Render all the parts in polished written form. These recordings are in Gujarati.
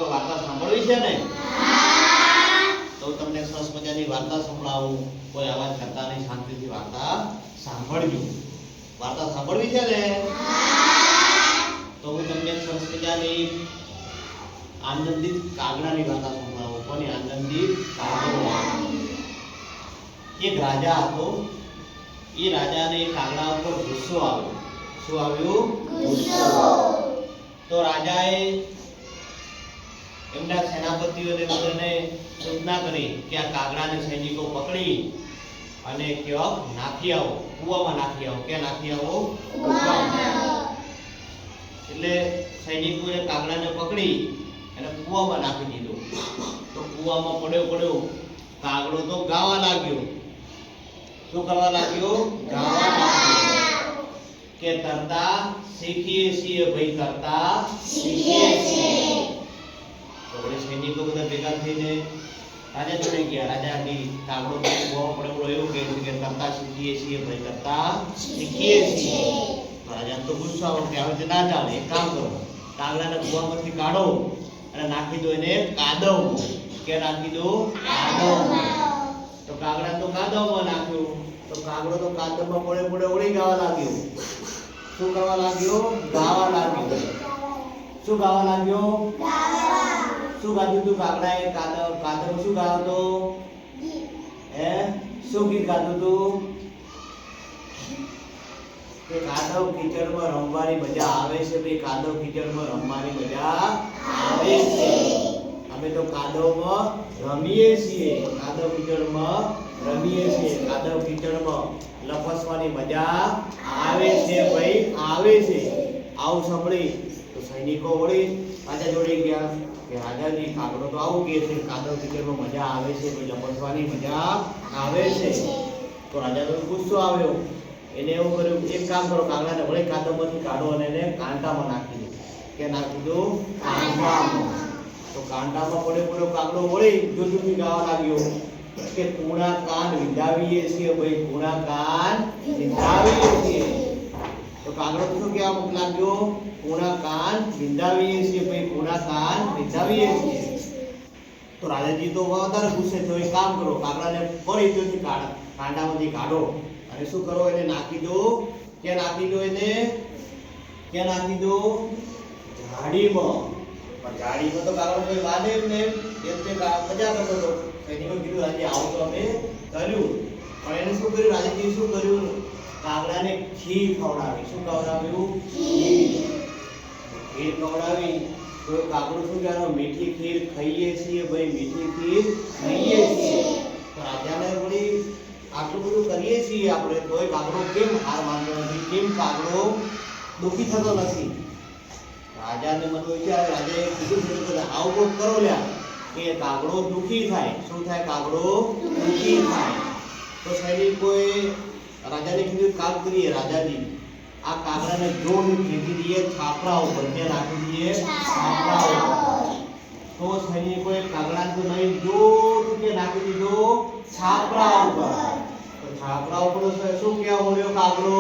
કોઈ વાર્તા સાંભળવી છે ને? તો તમને સરસ મજાની વાર્તા સંભળાવું. કોઈ અવાજ કરતા નહીં, શાંતિથી વાર્તા સાંભળજો. વાર્તા સાંભળવી છે ને? તો હું તમને સરસ મજાની આનંદિત કાગડાની વાર્તા સંભળાવું. કોની? આનંદિત કાગડો. એક રાજા હતો. એ રાજાને કાગડા ઉપર ગુસ્સો આવ્યો. શું આવ્યું? ગુસ્સો. તો રાજાએ એમના સેનાપતિઓને બધાને સૂચના કરી કે આ કાગડાને સૈનિકો પકડી અને ક્યાંક નાખી આવો, કૂવામાં નાખી આવો. ક્યાં નાખી આવો? એટલે સૈનિકોએ કાગડાને પકડી અને કૂવામાં નાખી દીધો. તો કૂવામાં પડ્યો કાગડો તો ગાવા લાગ્યો. શું કરવા લાગ્યો? ગાવા લાગ્યો કે તરતા શીખીએ છીએ ભાઈ, તરતા શીખીએ છીએ. તો સૈનિકો બધા ભેગા થઈને રાજા જોડે ગયા. રાજાની કાગડો કૂવામાં પડ્યો એવું કહે છે કે તરતા શીખીએ છીએ ભાઈ, તરતા શીખીએ છીએ. રાજાને તો ગુસ્સો આવ્યો કે હવે ના ચાલે. એક કામ કરો, કાગડાને કૂવામાંથી કાઢો અને નાખી દો એને કાદવમાં. કે નાખી દો? કાદવમાં. તો કાગડા તો કાદવમાં નાખ્યો. તો કાગડો તો કાદવમાં પડે ઓળી ગાવા લાગ્યો. શું કરવા લાગ્યો? ગાવા લાગ્યો. શું ગાવા લાગ્યો? શું ગાતું તું કાગડાએ? કાદવ શું ગાતો? શું ગીત ગાતું તું? કે કાદવ કીચડમાં રમવાની મજા આવે છે ભાઈ, કાદવ કીચડમાં રમવાની મજા આવે છે. અમે તો કાદવમાં રમીએ છીએ, કાદવ કીચડમાં રમીએ છીએ, કાદવ કીચડમાં લપસવાની મજા આવે છે ભાઈ, આવે છે. આવું સાંભળી તો સૈનિકો વળી રાજા જોડે ગયા કે રાજાજી કાગડો તો આવું કહે છે, કાદવ કીચડમાં મજા આવે છે ભાઈ, લપસવાની મજા આવે છે. તો રાજાનો ગુસ્સો આવ્યો. એને એવું કર્યું, એક કામ કરો, કાગડાને વળી કાદવમાંથી કાઢો અને એને કાંટામાં નાખી દો. કે નાખી દો? કાંટામાં. તો કાંટામાં પડ્યો કાગડો વળી જોજુથી ગાવા લાગ્યો કે કૂણા કાન વિંધાવીએ છીએ ભાઈ, કૂણા કાન વિંધાવીએ છીએ. તો કાગડો શું કહેવા લાગ્યો? કૂણા કાન વિંધાવીએ છીએ ભાઈ, કૂણા કાન વિંધાવીએ છીએ. તો રાજાજી તો વધારે ગુસ્સે થયો. એક કામ કરો, કાગડાને ફરી જોથી કાંટામાંથી કાઢો અને શું કરો? એને નાખી દો. ક્યાં નાખી દો? એને ક્યાં નાખી દો? ઝાડીમાં. પણ ઝાડીમાં તો કાગડો કોઈ વાદે ને એમ તે મજા કરતો હતો. સૈનિકો કીધું રાજી આવું તો અમે કર્યું. પણ એને શું કર્યું? રાજાજી શું કર્યું? કાગડાને ખીર ખવડાવી. શું ખવડાવ્યું? ખીર ખવડાવી. તો કાગડો શું કહેવાનો? મીઠી ખીર ખાઈએ છીએ ભાઈ, મીઠી ખીર ખાઈએ છીએ. તો રાજાને વળી આટલું બધું કરીએ છીએ આપણે, તોય કાગડો કેમ હાર માનતો નથી? કેમ કાગડો દુઃખી થતો નથી? રાજાને મને વિચાર, રાજાએ કીધું છે કે આવું કરો લ્યા કે કાગડો દુઃખી થાય. શું થાય? કાગડો દુઃખી થાય. તો સૈનિકોએ રાજાને કીધું કામ કરીએ, રાજાજી આ કાગડાને જોર ફેંકી દઈએ છાપરા ઉપર. ત્યાં નાખી દઈએ છાપરા ઉપર. તો સૈનિકોએ કાગડાને તો નહીં જોરથી નાખી દીધો છાપરા ઉપર. તો છાપરા ઉપર શું કહેવા મળ્યો કાગડો?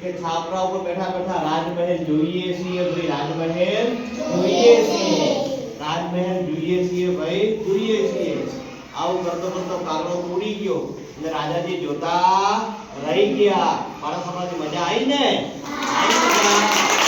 કે છાપરા ઉપર બેઠા રાજમહેલ જોઈએ છીએ ભાઈ, રાજમહેલ જોઈએ છીએ, રાજમહેલ જોઈએ છીએ ભાઈ, જોઈએ છીએ. આવું કરતો કાગડો ઉડી ગયો અને રાજાજી જોતા રહી ગયા. બાળક સમાજની મજા આવી ને? આવી.